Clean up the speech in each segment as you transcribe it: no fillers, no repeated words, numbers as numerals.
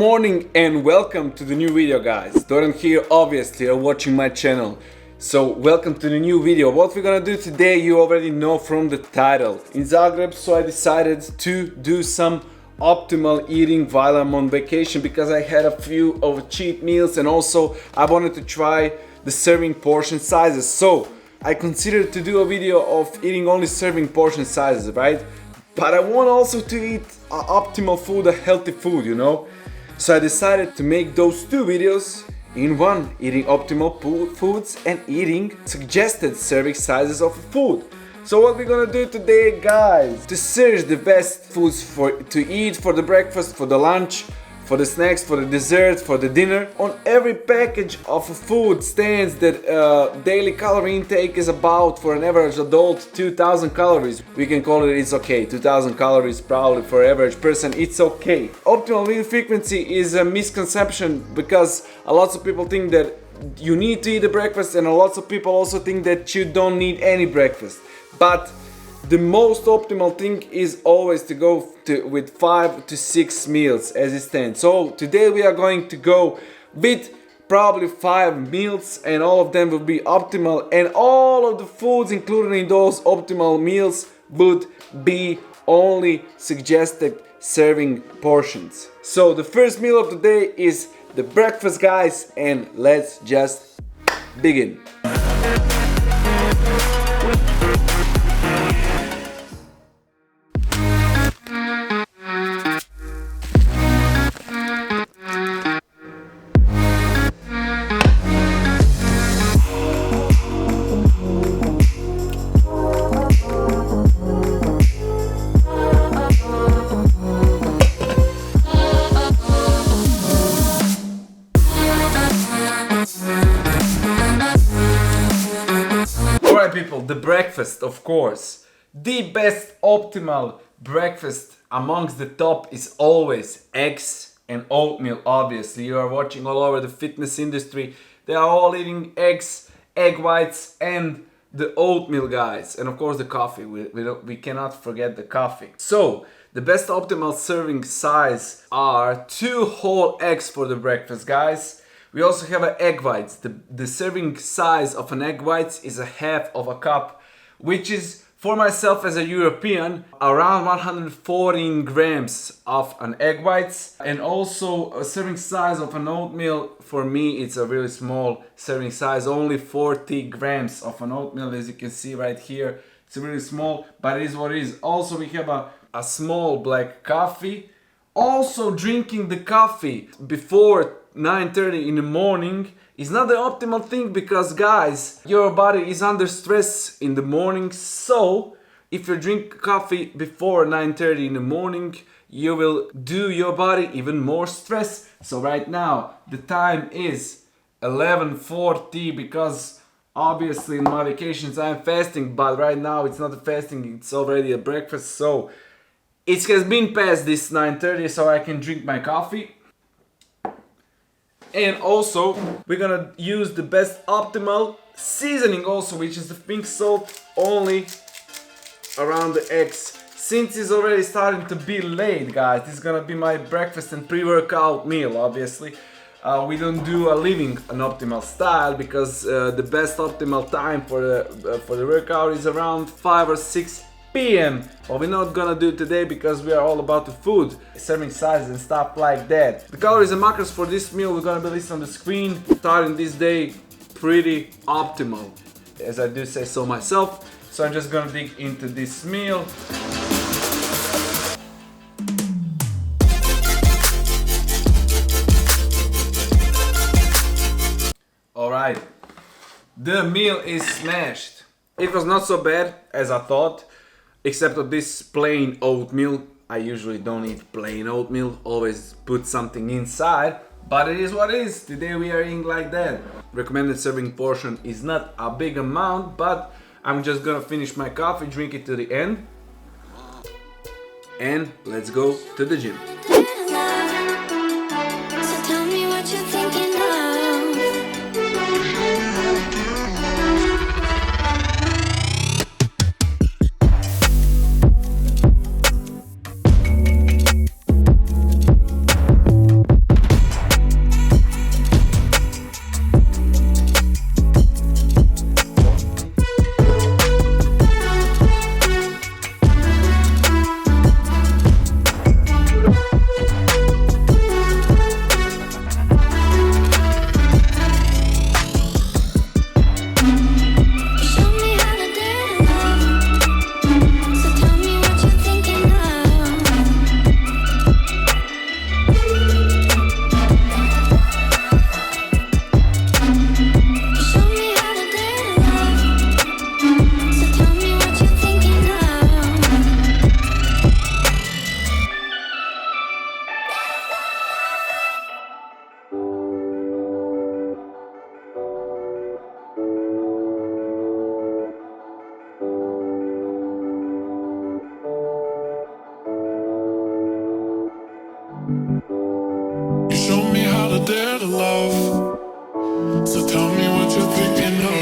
morning and welcome to the new video, guys. Dorian here, obviously you're watching my channel. So welcome to the new video. What we're gonna do today you already know from the title. In Zagreb, so I decided to do some optimal eating while I'm on vacation because I had a few of cheat meals and also I wanted to try the serving portion sizes. So I considered to do a video of eating only serving portion sizes, right? But I want also to eat optimal food, a healthy food, you know? So I decided to make those two videos in one, eating optimal foods and eating suggested serving sizes of food. So what we're gonna do today, guys, to search the best foods to eat for the breakfast, for the lunch, for the snacks, for the dessert, for the dinner. On every package of food stands that daily calorie intake is about, for an average adult, 2000 calories. We can call it it's okay. 2000 calories probably for average person, it's okay. Optimal meal frequency is a misconception because a lot of people think that you need to eat a breakfast and a lot of people also think that you don't need any breakfast. But the most optimal thing is always to go with 5 to 6 meals as it stands. So today we are going to go with probably 5 meals and all of them will be optimal, and all of the foods included in those optimal meals would be only suggested serving portions. So the first meal of the day is the breakfast, guys, and let's just begin. People, the breakfast, of course. The best optimal breakfast amongst the top is always eggs and oatmeal. Obviously, you are watching all over the fitness industry. They are all eating eggs, egg whites, and the oatmeal, guys. And of course the coffee. We cannot forget the coffee. So the best optimal serving size are 2 whole eggs for the breakfast, guys. We also have an egg whites. The serving size of an egg whites is a half of a cup, which is, for myself as a European, around 114 grams of an egg whites. And also a serving size of an oatmeal, for me it's a really small serving size, only 40 grams of an oatmeal, as you can see right here. It's really small, but it is what it is. Also we have a small black coffee. Also drinking the coffee before 9:30 in the morning is not the optimal thing because, guys, your body is under stress in the morning. So if you drink coffee before 9:30 in the morning, you will do your body even more stress. So right now the time is 11:40 because obviously in my vacations I'm fasting, but right now it's not a fasting, it's already a breakfast. So it has been past this 9:30, so I can drink my coffee. And also we're gonna use the best optimal seasoning also, which is the pink salt, only around the eggs. Since it's already starting to be late, guys, this is gonna be my breakfast and pre-workout meal. Obviously we don't do a living an optimal style because the best optimal time for the workout is around 5 or 6 p.m. But we're not gonna do it today because we are all about the food, serving sizes and stuff like that. The calories and macros for this meal we're gonna be listed on the screen. Starting this day pretty optimal, as I do say so myself. So I'm just gonna dig into this meal. Alright, the meal is smashed. It was not so bad as I thought. Except of this plain oatmeal. I usually don't eat plain oatmeal, always put something inside, but it is what it is. Today we are eating like that. Recommended serving portion is not a big amount, but I'm just gonna finish my coffee, drink it to the end, and let's go to the gym. tell me what you're thinking of.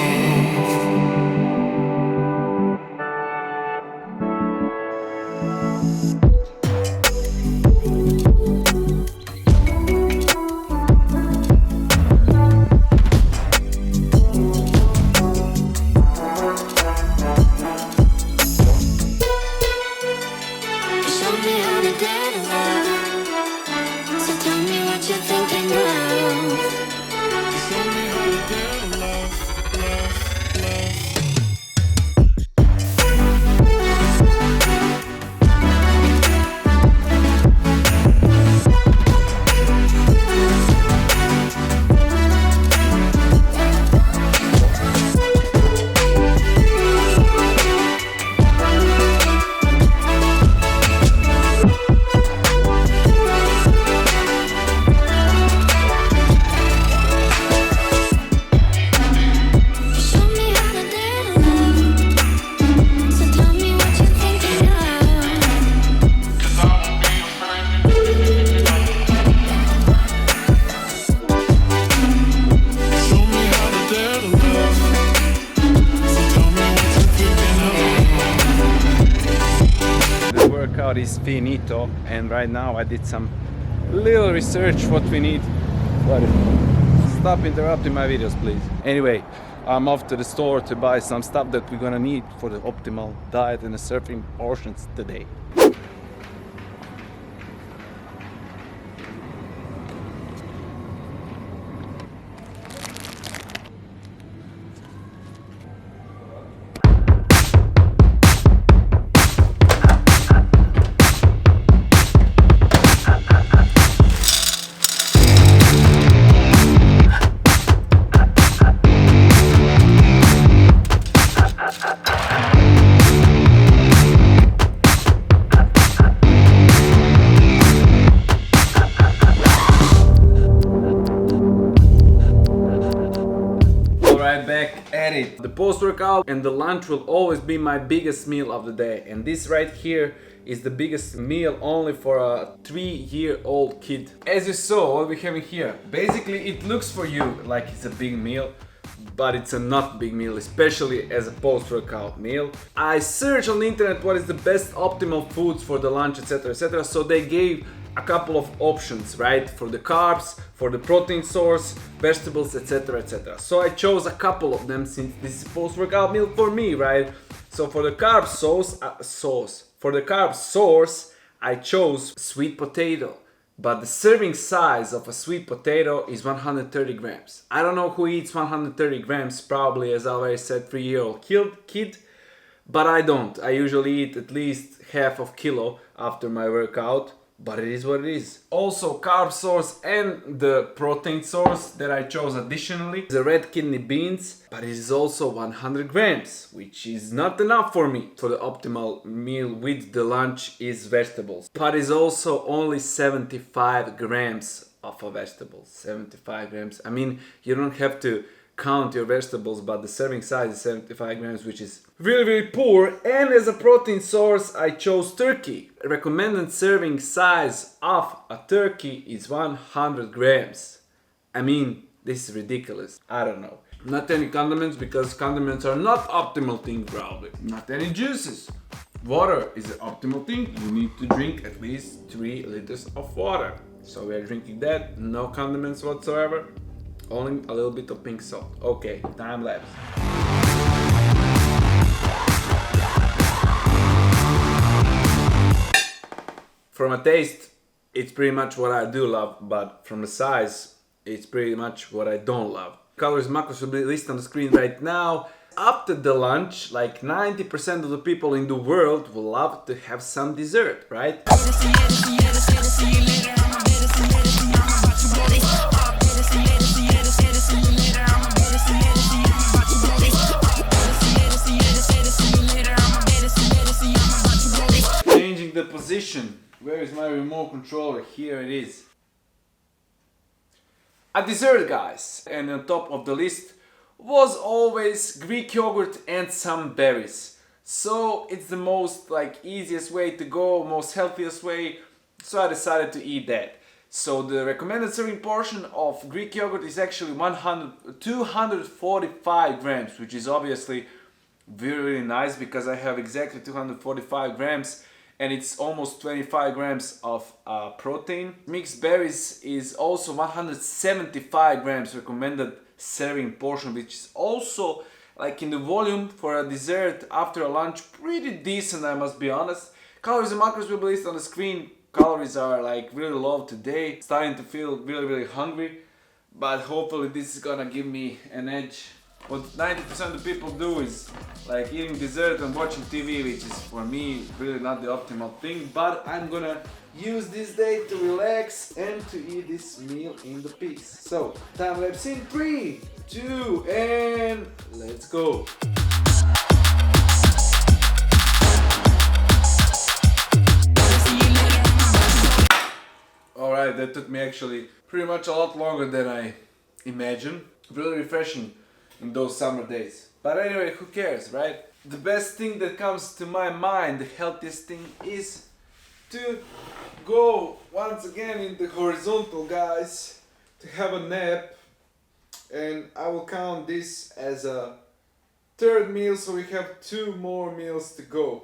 Show me how to get love. So tell me what you're thinking of. Show me how to get love, love, love. Show me how to get love. So tell me what you're thinking of. Show me how to get love. So tell me what you're thinking of. The workout is finito, and right now I did some little research what we need. But stop interrupting my videos, please. Anyway, I'm off to the store to buy some stuff that we're gonna need for the optimal diet and the surfing portions today. Alright, back at it. The post-workout and the lunch will always be my biggest meal of the day, and this right here is the biggest meal only for a 3-year-old kid. As you saw, what we're having here, basically it looks for you like it's a big meal, but it's a not big meal, especially as a post-workout meal. I searched on the internet what is the best optimal foods for the lunch, etc, etc, so they gave a couple of options, right? For the carbs, for the protein source, vegetables, etc, etc. So I chose a couple of them since this is post-workout meal for me, right? So for the carb source, I chose sweet potato. But the serving size of a sweet potato is 130 grams. I don't know who eats 130 grams, probably, as I already said, 3-year-old kid. But I don't. I usually eat at least half of kilo after my workout. But it is what it is. Also, carb source and the protein source that I chose additionally, the red kidney beans, but it is also 100 grams, which is not enough for me. For the optimal meal with the lunch is vegetables. But it's also only 75 grams of a vegetable. 75 grams. I mean, you don't have to count your vegetables, but the serving size is 75 grams, which is really, really poor. And as a protein source, I chose turkey. Recommended serving size of a turkey is 100 grams. I mean, this is ridiculous. I don't know. Not any condiments, because condiments are not optimal thing probably. Not any juices. Water is the optimal thing. You need to drink at least 3 liters of water. So we are drinking that, no condiments whatsoever. Only a little bit of pink salt. Okay, time lapse. From a taste, it's pretty much what I do love, but from the size, it's pretty much what I don't love. Calories, macros will be listed on the screen right now. After the lunch, like 90% of the people in the world will love to have some dessert, right? Changing the position. Where is my remote controller? Here it is. A dessert, guys. And on top of the list was always Greek yogurt and some berries. So it's the most easiest way to go, most healthiest way. So I decided to eat that. So the recommended serving portion of Greek yogurt is actually 245 grams, which is obviously really nice because I have exactly 245 grams and it's almost 25 grams of protein. Mixed berries is also 175 grams recommended serving portion, which is also like in the volume for a dessert after a lunch pretty decent, I must be honest. Calories and macros will be listed on the screen. Calories are like really low today, starting to feel really hungry, but hopefully this is gonna give me an edge. What 90% of people do is like eating dessert and watching TV, which is for me really not the optimal thing, but I'm gonna use this day to relax and to eat this meal in the peace. So, time lapse in 3, 2, and let's go. Alright, that took me actually pretty much a lot longer than I imagined. Really refreshing in those summer days. But anyway, who cares, right? The best thing that comes to my mind, the healthiest thing, is to go once again in the horizontal, guys, to have a nap. And I will count this as a third meal, so we have 2 more meals to go.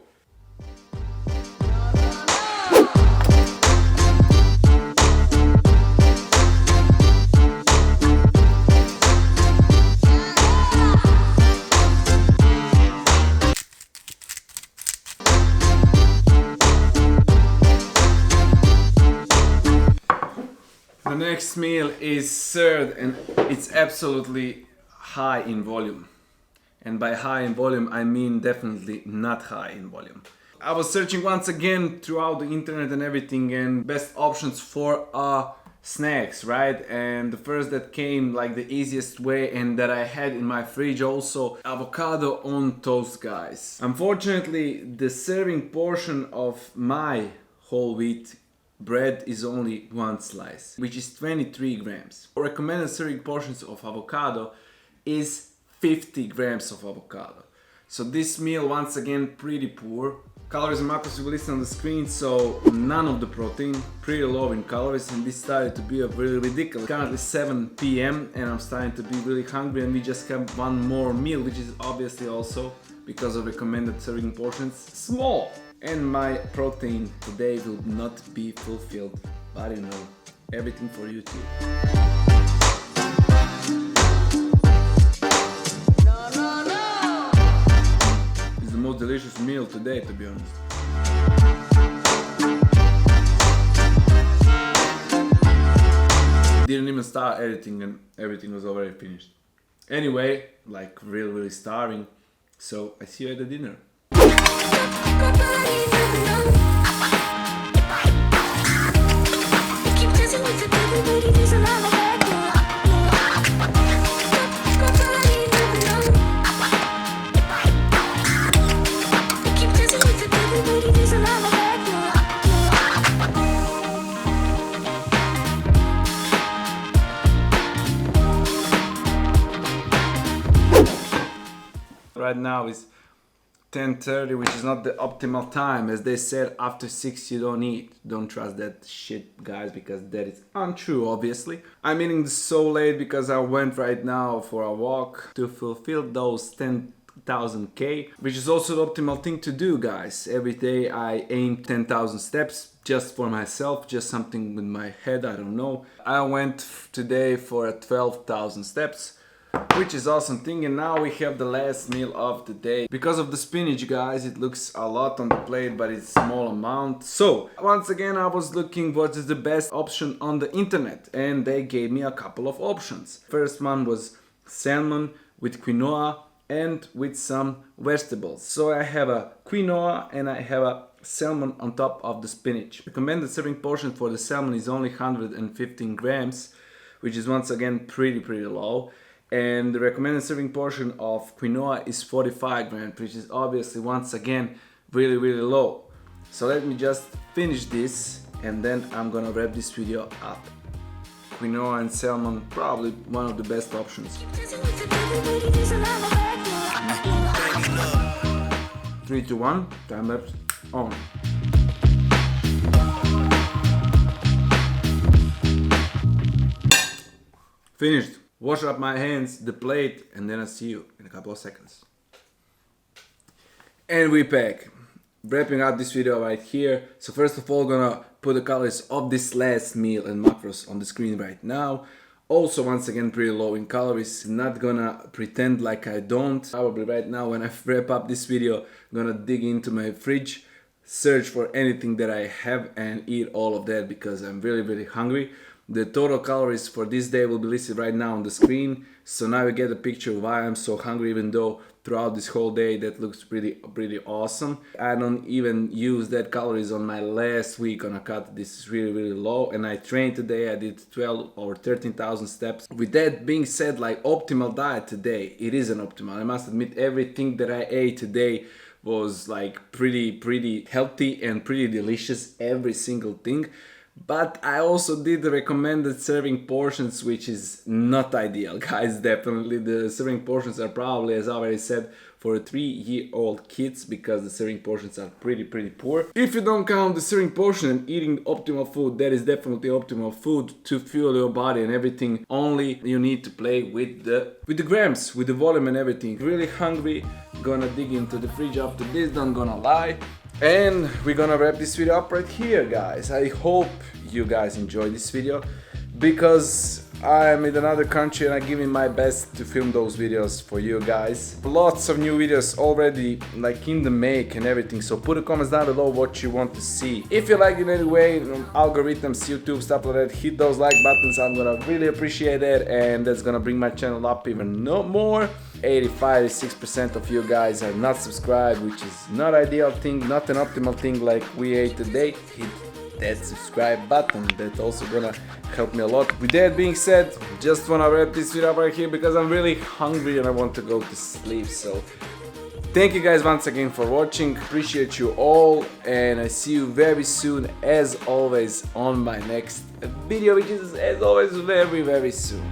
The next meal is third and it's absolutely high in volume. And by high in volume I mean definitely not high in volume. I was searching once again throughout the internet and everything and best options for snacks, right? And the first that came like the easiest way and that I had in my fridge also, avocado on toast, guys. Unfortunately the serving portion of my whole wheat bread is only 1 slice, which is 23 grams. Recommended serving portions of avocado is 50 grams of avocado. So this meal once again pretty poor. Calories and macros will be listed on the screen, so none of the protein, pretty low in calories, and this started to be a really ridiculous. Currently 7 p.m. and I'm starting to be really hungry and we just have 1 more meal, which is obviously also, because of recommended serving portions, small. And my protein today will not be fulfilled, but you know, everything for you too. It's the most delicious meal today, to be honest. Didn't even start editing and everything was already finished. Anyway, like really starving, so I see you at the dinner. Right now is 10:30, which is not the optimal time. As they said, after 6 you don't eat. Don't trust that shit, guys, because that is untrue, obviously. I'm eating this so late because I went right now for a walk to fulfill those 10,000k, which is also the optimal thing to do, guys. Every day I aim 10,000 steps just for myself, just something with my head, I don't know. I went today for 12,000 steps, which is awesome thing, and now we have the last meal of the day. Because of the spinach, guys, it looks a lot on the plate, but it's small amount. So once again I was looking what is the best option on the internet, and they gave me a couple of options. First one was salmon with quinoa and with some vegetables. So I have a quinoa and I have a salmon on top of the spinach. Recommended serving portion for the salmon is only 115 grams, which is once again pretty low. And the recommended serving portion of quinoa is 45 grams, which is obviously once again really low. So let me just finish this and then I'm gonna wrap this video up. Quinoa and salmon, probably one of the best options. 3, 2, 1, time lapse on. Finished. Wash up my hands, the plate, and then I'll see you in a couple of seconds. And we back. Wrapping up this video right here. So first of all, gonna put the calories of this last meal and macros on the screen right now. Also, once again, pretty low in calories. Not gonna pretend like I don't. Probably right now when I wrap up this video, gonna dig into my fridge, search for anything that I have and eat all of that because I'm really hungry. The total calories for this day will be listed right now on the screen. So now you get a picture of why I'm so hungry, even though throughout this whole day that looks pretty awesome. I don't even use that calories on my last week on a cut. This is really low, and I trained today. I did 12 or 13,000 steps. With that being said, like optimal diet today, it isn't optimal. I must admit, everything that I ate today was like pretty healthy and pretty delicious, every single thing. But I also did the recommended serving portions, which is not ideal, guys. Definitely the serving portions are probably, as I already said, for 3-year-old kids, because the serving portions are pretty poor. If you don't count the serving portion and eating optimal food, that is definitely optimal food to fuel your body and everything. Only you need to play with the grams, with the volume and everything. Really hungry, gonna dig into the fridge after this, not gonna lie. And we're gonna wrap this video up right here, guys. I hope you guys enjoyed this video, because I'm in another country and I'm giving my best to film those videos for you guys. Lots of new videos already like in the make and everything, so put the comments down below what you want to see. If you like it anyway, algorithms, YouTube, stuff like that, hit those like buttons. I'm gonna really appreciate it, and that's gonna bring my channel up even more. 85-86% of you guys are not subscribed, which is not ideal thing, not an optimal thing like we ate today. Hit that subscribe button, that's also gonna help me a lot. With that being said, just wanna wrap this video up right here because I'm really hungry and I want to go to sleep. So thank you guys once again for watching, appreciate you all, and I see you very soon, as always, on my next video, which is as always very soon.